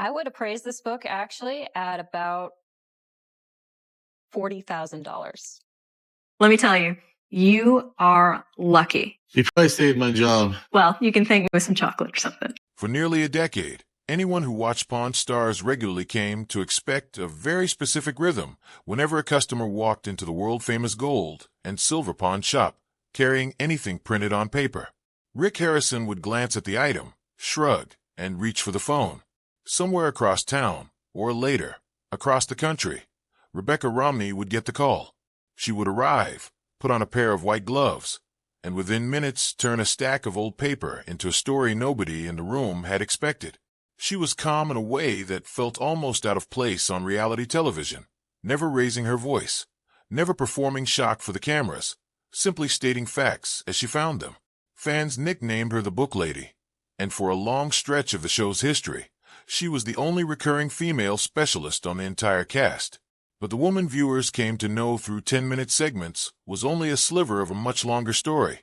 I would appraise this book actually at about $40,000. Let me tell you, you are lucky. You probably saved my job. Well, you can thank me with some chocolate or something. For nearly a decade, anyone who watched Pawn Stars regularly came to expect a very specific rhythm whenever a customer walked into the world-famous gold and silver pawn shop, carrying anything printed on paper. Rick Harrison would glance at the item, shrug, and reach for the phone. Somewhere across town, or later, across the country, Rebecca Romney would get the call. She would arrive, put on a pair of white gloves, and within minutes turn a stack of old paper into a story nobody in the room had expected. She was calm in a way that felt almost out of place on reality television, never raising her voice, never performing shock for the cameras, simply stating facts as she found them. Fans nicknamed her the Book Lady, and for a long stretch of the show's history, she was the only recurring female specialist on the entire cast. But the woman viewers came to know through 10-minute segments was only a sliver of a much longer story,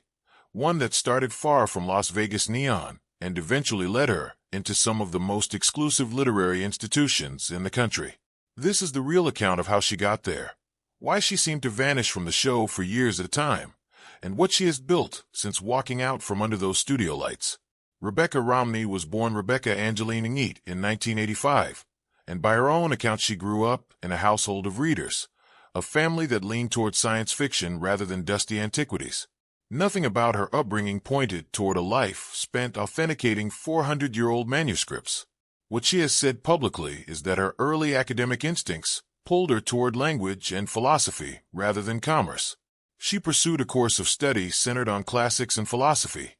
one that started far from Las Vegas neon and eventually led her into some of the most exclusive literary institutions in the country. This is the real account of how she got there, why she seemed to vanish from the show for years at a time, and what she has built since walking out from under those studio lights. Rebecca Romney was born Rebecca Angeline Neat in 1985, and by her own account she grew up in a household of readers, a family that leaned toward science fiction rather than dusty antiquities. Nothing about her upbringing pointed toward a life spent authenticating 400-year-old manuscripts. What she has said publicly is that her early academic instincts pulled her toward language and philosophy rather than commerce. She pursued a course of study centered on classics and philosophy,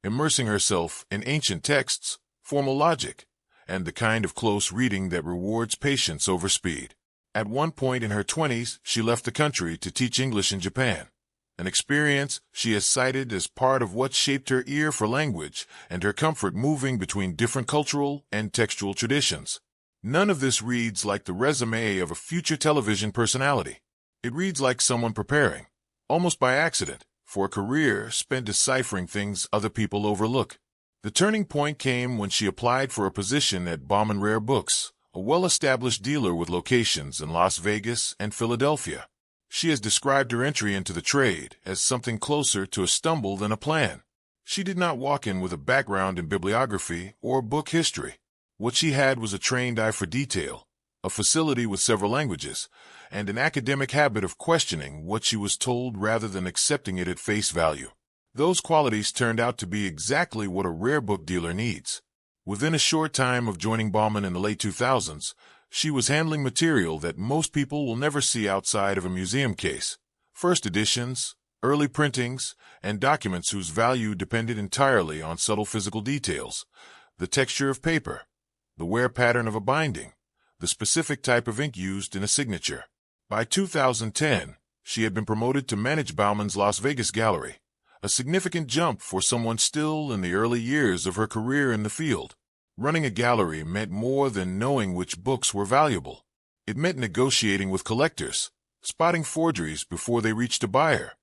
immersing herself in ancient texts, formal logic, and the kind of close reading that rewards patience over speed. At one point in her 20s, she left the country to teach English in Japan, an experience she has cited as part of what shaped her ear for language and her comfort moving between different cultural and textual traditions. None of this reads like the resume of a future television personality. It reads like someone preparing, almost by accident, for a career spent deciphering things other people overlook. The turning point came when she applied for a position at Bauman Rare Books, a well-established dealer with locations in Las Vegas and Philadelphia. She has described her entry into the trade as something closer to a stumble than a plan. She did not walk in with a background in bibliography or book history. What she had was a trained eye for detail, a facility with several languages, and an academic habit of questioning what she was told rather than accepting it at face value. Those qualities turned out to be exactly what a rare book dealer needs. Within a short time of joining Bauman in the late 2000s, she was handling material that most people will never see outside of a museum case. First editions, early printings, and documents whose value depended entirely on subtle physical details, the texture of paper, the wear pattern of a binding, the specific type of ink used in a signature. By 2010, she had been promoted to manage Bauman's Las Vegas gallery, a significant jump for someone still in the early years of her career in the field. Running a gallery meant more than knowing which books were valuable. It meant negotiating with collectors, spotting forgeries before they reached a buyer,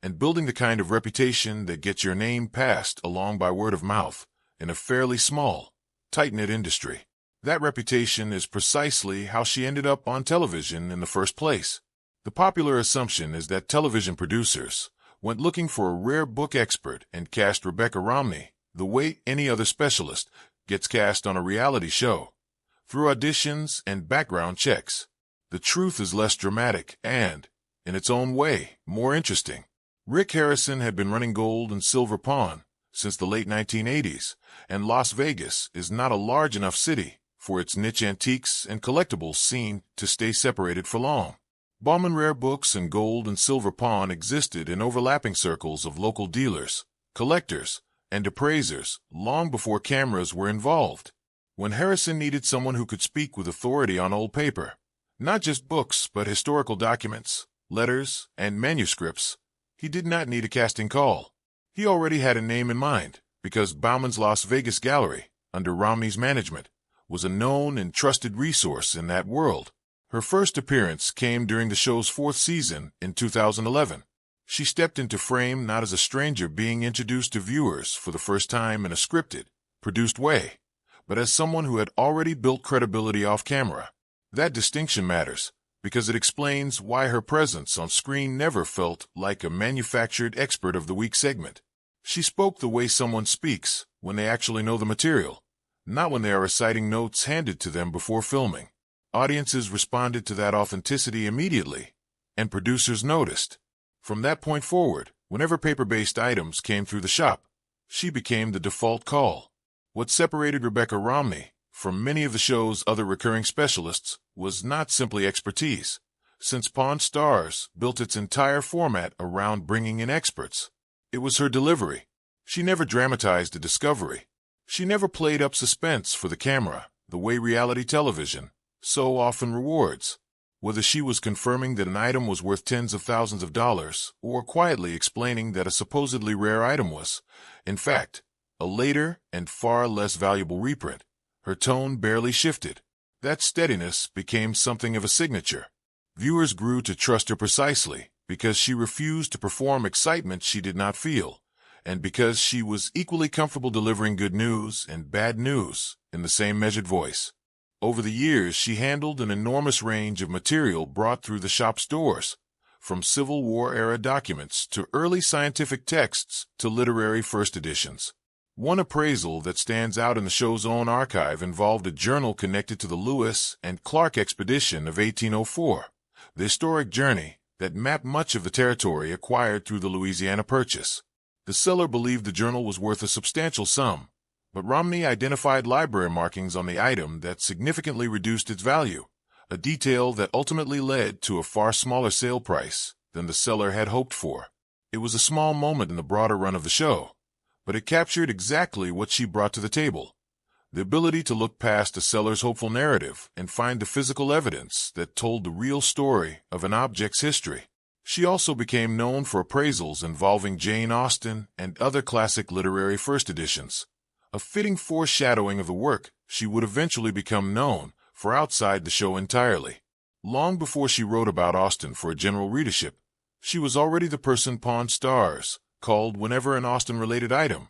and building the kind of reputation that gets your name passed along by word of mouth in a fairly small, tight-knit industry. That reputation is precisely how she ended up on television in the first place. The popular assumption is that television producers went looking for a rare book expert and cast Rebecca Romney the way any other specialist gets cast on a reality show, through auditions and background checks. The truth is less dramatic and, in its own way, more interesting. Rick Harrison had been running gold and silver pawn since the late 1980s, and Las Vegas is not a large enough city for its niche antiques and collectibles scene to stay separated for long. Bauman Rare Books and Gold and Silver Pawn existed in overlapping circles of local dealers, collectors, and appraisers long before cameras were involved. When Harrison needed someone who could speak with authority on old paper, not just books but historical documents, letters, and manuscripts, he did not need a casting call. He already had a name in mind, because Bauman's Las Vegas gallery, under Romney's management, was a known and trusted resource in that world. Her first appearance came during the show's fourth season in 2011. She stepped into frame not as a stranger being introduced to viewers for the first time in a scripted, produced way, but as someone who had already built credibility off camera. That distinction matters, because it explains why her presence on screen never felt like a manufactured expert of the week segment. She spoke the way someone speaks when they actually know the material, not when they are reciting notes handed to them before filming. Audiences responded to that authenticity immediately, and producers noticed. From that point forward, whenever paper-based items came through the shop, she became the default call. What separated Rebecca Romney from many of the show's other recurring specialists was not simply expertise, since Pawn Stars built its entire format around bringing in experts. It was her delivery. She never dramatized a discovery. She never played up suspense for the camera, the way reality television so often rewards. Whether she was confirming that an item was worth tens of thousands of dollars, or quietly explaining that a supposedly rare item was, in fact, a later and far less valuable reprint, her tone barely shifted. That steadiness became something of a signature. Viewers grew to trust her precisely because she refused to perform excitement she did not feel, and because she was equally comfortable delivering good news and bad news in the same measured voice. Over the years, she handled an enormous range of material brought through the shop's doors, from Civil War-era documents to early scientific texts to literary first editions. One appraisal that stands out in the show's own archive involved a journal connected to the Lewis and Clark expedition of 1804, the historic journey that mapped much of the territory acquired through the Louisiana Purchase. The seller believed the journal was worth a substantial sum, but Romney identified library markings on the item that significantly reduced its value, a detail that ultimately led to a far smaller sale price than the seller had hoped for. It was a small moment in the broader run of the show, but it captured exactly what she brought to the table: the ability to look past the seller's hopeful narrative and find the physical evidence that told the real story of an object's history. She also became known for appraisals involving Jane Austen and other classic literary first editions, a fitting foreshadowing of the work she would eventually become known for outside the show entirely. Long before she wrote about Austen for a general readership, she was already the person Pawn Stars called whenever an Austen-related item,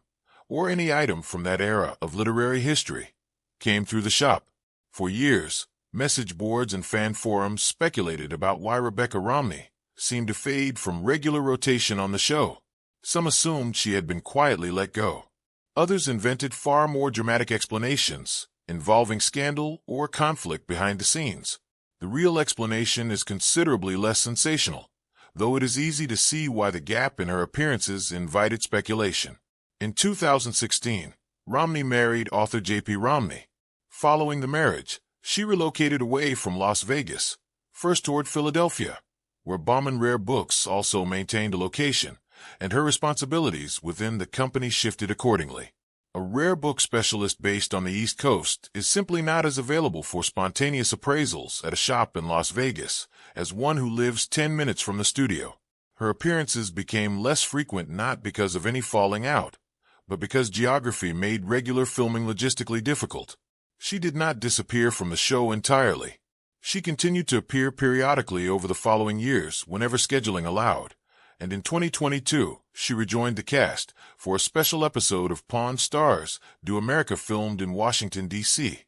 or any item from that era of literary history, came through the shop. For years, message boards and fan forums speculated about why Rebecca Romney seemed to fade from regular rotation on the show. Some assumed she had been quietly let go. Others invented far more dramatic explanations, involving scandal or conflict behind the scenes. The real explanation is considerably less sensational, though it is easy to see why the gap in her appearances invited speculation. In 2016, Romney married author J.P. Romney. Following the marriage, she relocated away from Las Vegas, first toward Philadelphia, where Bauman Rare Books also maintained a location, and her responsibilities within the company shifted accordingly. A rare book specialist based on the East Coast is simply not as available for spontaneous appraisals at a shop in Las Vegas as one who lives 10 minutes from the studio. Her appearances became less frequent not because of any falling out, but because geography made regular filming logistically difficult. She did not disappear from the show entirely. She continued to appear periodically over the following years whenever scheduling allowed, and in 2022, she rejoined the cast for a special episode of Pawn Stars Do America filmed in Washington, D.C.,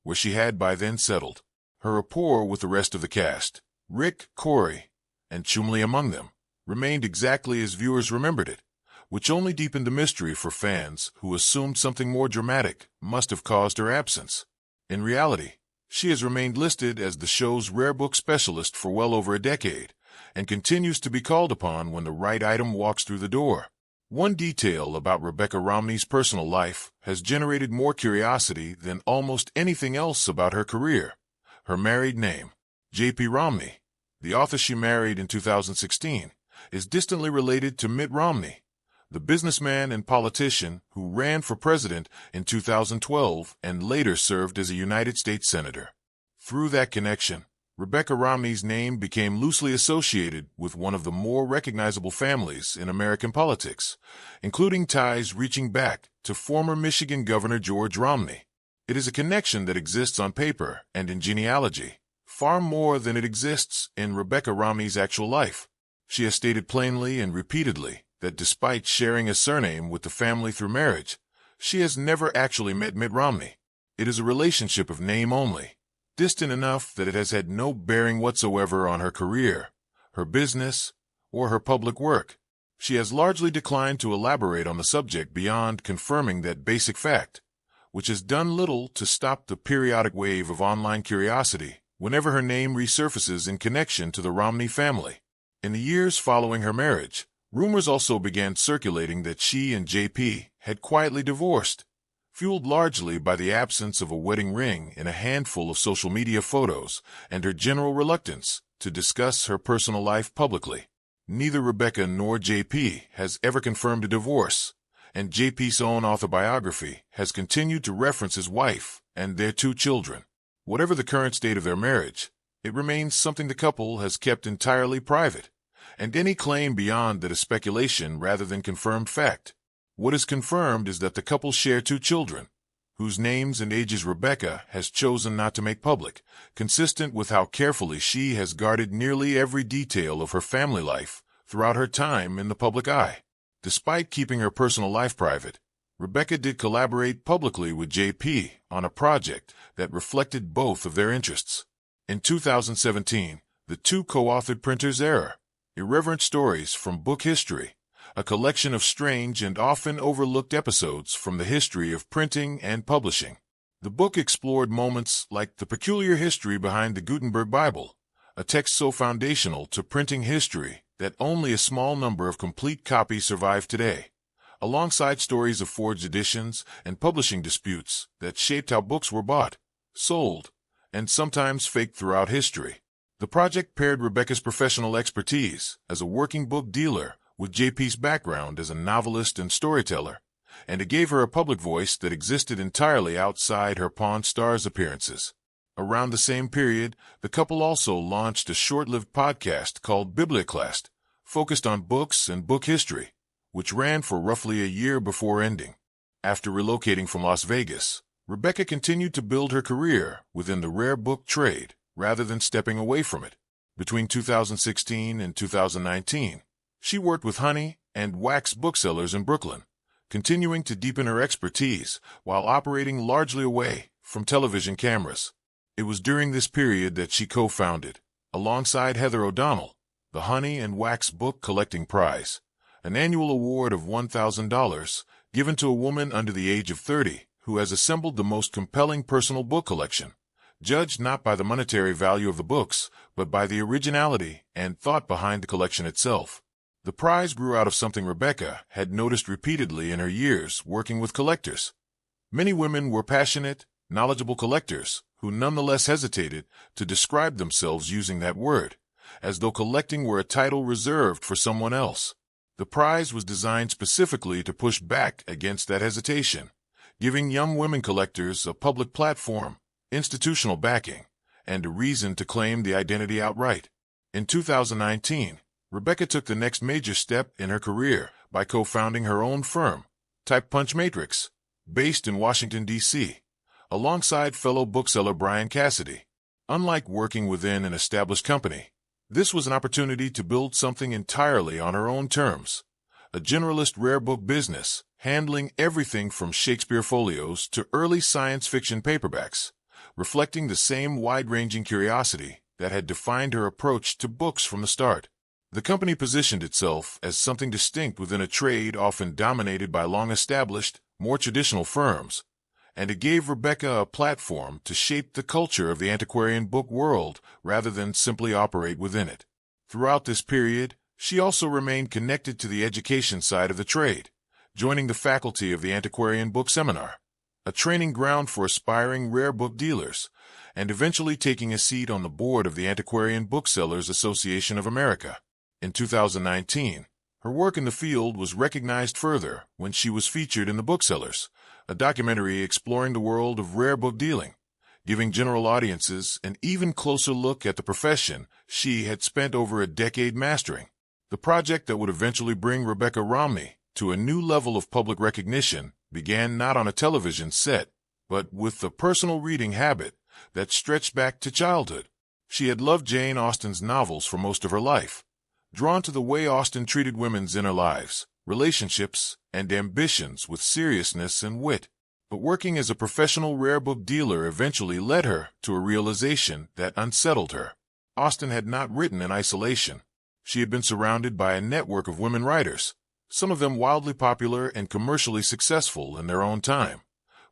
where she had by then settled. Her rapport with the rest of the cast, Rick, Corey, and Chumley among them, remained exactly as viewers remembered it, which only deepened the mystery for fans who assumed something more dramatic must have caused her absence. In reality, she has remained listed as the show's rare book specialist for well over a decade, and continues to be called upon when the right item walks through the door. One detail about Rebecca Romney's personal life has generated more curiosity than almost anything else about her career: her married name. J.P. Romney, the author she married in 2016, is distantly related to Mitt Romney, the businessman and politician who ran for president in 2012 and later served as a United States Senator. Through that connection, Rebecca Romney's name became loosely associated with one of the more recognizable families in American politics, including ties reaching back to former Michigan Governor George Romney. It is a connection that exists on paper and in genealogy, far more than it exists in Rebecca Romney's actual life. She has stated plainly and repeatedly that despite sharing a surname with the family through marriage, she has never actually met Mitt Romney. It is a relationship of name only, distant enough that it has had no bearing whatsoever on her career, her business, or her public work. She has largely declined to elaborate on the subject beyond confirming that basic fact, which has done little to stop the periodic wave of online curiosity whenever her name resurfaces in connection to the Romney family. In the years following her marriage, rumors also began circulating that she and JP had quietly divorced, fueled largely by the absence of a wedding ring in a handful of social media photos and her general reluctance to discuss her personal life publicly. Neither Rebecca nor JP has ever confirmed a divorce, and JP's own autobiography has continued to reference his wife and their 2 children. Whatever the current state of their marriage, it remains something the couple has kept entirely private, and any claim beyond that is speculation rather than confirmed fact. What is confirmed is that the couple share 2 children, whose names and ages Rebecca has chosen not to make public, consistent with how carefully she has guarded nearly every detail of her family life throughout her time in the public eye. Despite keeping her personal life private, Rebecca did collaborate publicly with JP on a project that reflected both of their interests. In 2017, the 2 co-authored Printer's Error, Irreverent Stories from Book History, a collection of strange and often overlooked episodes from the history of printing and publishing. The book explored moments like the peculiar history behind the Gutenberg Bible, a text so foundational to printing history that only a small number of complete copies survive today, alongside stories of forged editions and publishing disputes that shaped how books were bought, sold, and sometimes faked throughout history. The project paired Rebecca's professional expertise as a working book dealer with JP's background as a novelist and storyteller, and it gave her a public voice that existed entirely outside her Pawn Stars appearances. Around the same period, the couple also launched a short-lived podcast called Biblioclast, focused on books and book history, which ran for roughly a year before ending. After relocating from Las Vegas, Rebecca continued to build her career within the rare book trade rather than stepping away from it. Between 2016 and 2019, she worked with Honey and Wax booksellers in Brooklyn, continuing to deepen her expertise while operating largely away from television cameras. It was during this period that she co-founded, alongside Heather O'Donnell, the Honey and Wax Book Collecting Prize, an annual award of $1,000 given to a woman under the age of 30 who has assembled the most compelling personal book collection, judged not by the monetary value of the books, but by the originality and thought behind the collection itself. The prize grew out of something Rebecca had noticed repeatedly in her years working with collectors. Many women were passionate, knowledgeable collectors who nonetheless hesitated to describe themselves using that word, as though collecting were a title reserved for someone else. The prize was designed specifically to push back against that hesitation, giving young women collectors a public platform, institutional backing, and a reason to claim the identity outright. In 2019, Rebecca took the next major step in her career by co-founding her own firm, Type Punch Matrix, based in Washington, D.C., alongside fellow bookseller Brian Cassidy. Unlike working within an established company, this was an opportunity to build something entirely on her own terms, a generalist rare book business handling everything from Shakespeare folios to early science fiction paperbacks, reflecting the same wide-ranging curiosity that had defined her approach to books from the start. The company positioned itself as something distinct within a trade often dominated by long-established, more traditional firms, and it gave Rebecca a platform to shape the culture of the antiquarian book world rather than simply operate within it. Throughout this period, she also remained connected to the education side of the trade, joining the faculty of the Antiquarian Book Seminar, a training ground for aspiring rare book dealers, and eventually taking a seat on the board of the Antiquarian Booksellers Association of America. In 2019, her work in the field was recognized further when she was featured in The Booksellers, a documentary exploring the world of rare book dealing, giving general audiences an even closer look at the profession she had spent over a decade mastering. The project that would eventually bring Rebecca Romney to a new level of public recognition began not on a television set, but with the personal reading habit that stretched back to childhood. She had loved Jane Austen's novels for most of her life, drawn to the way Austen treated women's inner lives, relationships, and ambitions with seriousness and wit. But working as a professional rare book dealer eventually led her to a realization that unsettled her. Austen had not written in isolation. She had been surrounded by a network of women writers, some of them wildly popular and commercially successful in their own time,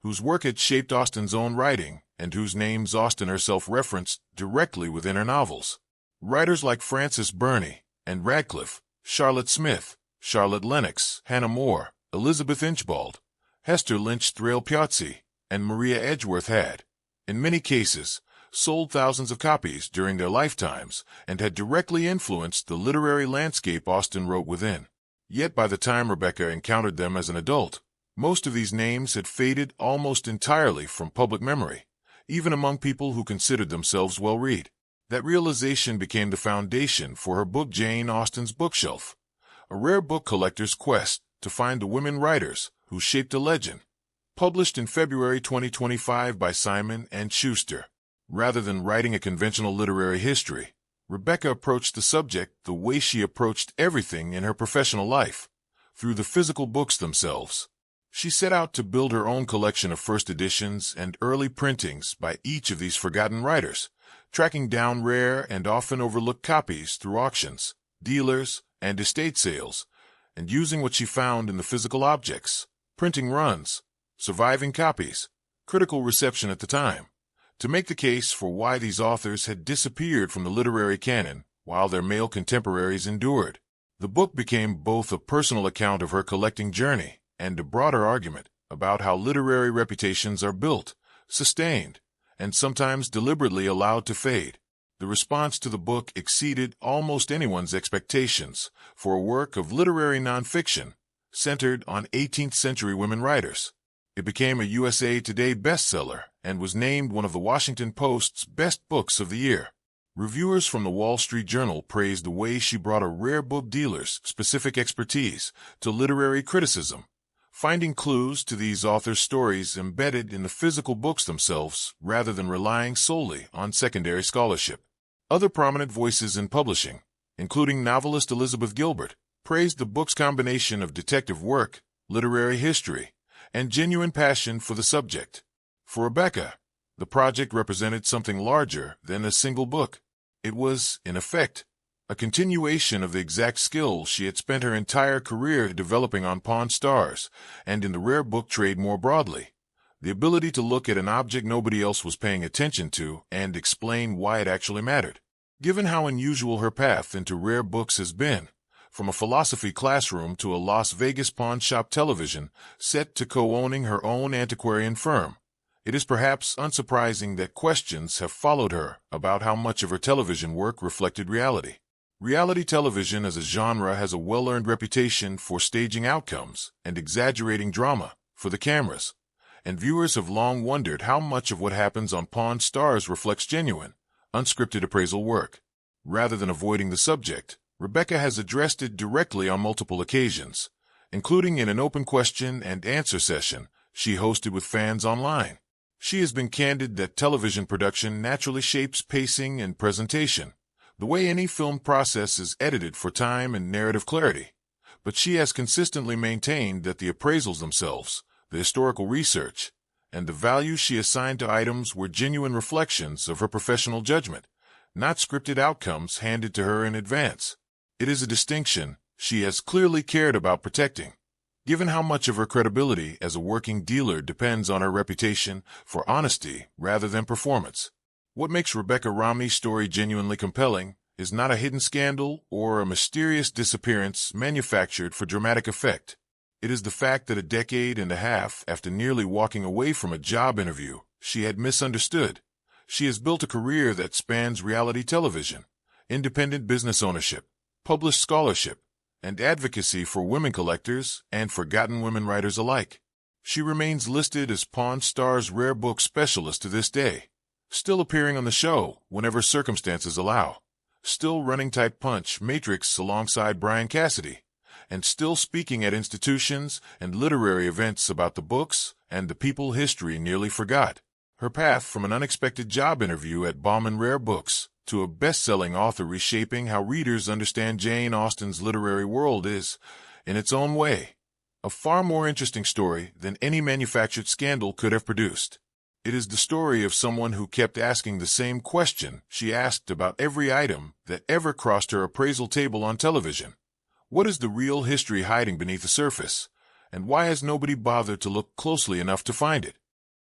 whose work had shaped Austen's own writing and whose names Austen herself referenced directly within her novels. Writers like Frances Burney and Radcliffe, Charlotte Smith, Charlotte Lennox, Hannah More, Elizabeth Inchbald, Hester Lynch Thrale-Piazzi, and Maria Edgeworth had, in many cases, sold thousands of copies during their lifetimes and had directly influenced the literary landscape Austen wrote within. Yet by the time Rebecca encountered them as an adult, most of these names had faded almost entirely from public memory, even among people who considered themselves well-read. That realization became the foundation for her book Jane Austen's Bookshelf, a rare book collector's quest to find the women writers who shaped a legend, published in February 2025 by Simon & Schuster. Rather than writing a conventional literary history, Rebecca approached the subject the way she approached everything in her professional life, through the physical books themselves. She set out to build her own collection of first editions and early printings by each of these forgotten writers, tracking down rare and often overlooked copies through auctions, dealers, and estate sales, and using what she found in the physical objects, printing runs, surviving copies, critical reception at the time, to make the case for why these authors had disappeared from the literary canon while their male contemporaries endured. The book became both a personal account of her collecting journey and a broader argument about how literary reputations are built, sustained, and sometimes deliberately allowed to fade. The response to the book exceeded almost anyone's expectations for a work of literary nonfiction centered on 18th-century women writers. It became a USA Today bestseller and was named one of the Washington Post's best books of the year. Reviewers from the Wall Street Journal praised the way she brought a rare book dealer's specific expertise to literary criticism, finding clues to these authors' stories embedded in the physical books themselves rather than relying solely on secondary scholarship. Other prominent voices in publishing, including novelist Elizabeth Gilbert, praised the book's combination of detective work, literary history, and genuine passion for the subject. For Rebecca, the project represented something larger than a single book. It was, in effect, a continuation of the exact skills she had spent her entire career developing on Pawn Stars and in the rare book trade more broadly. The ability to look at an object nobody else was paying attention to and explain why it actually mattered. Given how unusual her path into rare books has been, from a philosophy classroom to a Las Vegas pawn shop television set to co-owning her own antiquarian firm, it is perhaps unsurprising that questions have followed her about how much of her television work reflected reality. Reality television as a genre has a well-earned reputation for staging outcomes and exaggerating drama for the cameras, and viewers have long wondered how much of what happens on Pawn Stars reflects genuine, unscripted appraisal work. Rather than avoiding the subject, Rebecca has addressed it directly on multiple occasions, including in an open question and answer session she hosted with fans online. She has been candid that television production naturally shapes pacing and presentation, the way any film process is edited for time and narrative clarity. But she has consistently maintained that the appraisals themselves, the historical research, and the value she assigned to items were genuine reflections of her professional judgment, not scripted outcomes handed to her in advance. It is a distinction she has clearly cared about protecting, given how much of her credibility as a working dealer depends on her reputation for honesty rather than performance. What makes Rebecca Romney's story genuinely compelling is not a hidden scandal or a mysterious disappearance manufactured for dramatic effect. It is the fact that a decade and a half after nearly walking away from a job interview she had misunderstood, she has built a career that spans reality television, independent business ownership, published scholarship, and advocacy for women collectors and forgotten women writers alike. She remains listed as Pawn Stars Rare Book Specialist to this day, still appearing on the show whenever circumstances allow, still running Type Punch Matrix alongside Brian Cassidy, and still speaking at institutions and literary events about the books and the people history nearly forgot. Her path from an unexpected job interview at Bauman Rare Books to a best-selling author reshaping how readers understand Jane Austen's literary world is, in its own way, a far more interesting story than any manufactured scandal could have produced. It is the story of someone who kept asking the same question she asked about every item that ever crossed her appraisal table on television. What is the real history hiding beneath the surface? And why has nobody bothered to look closely enough to find it?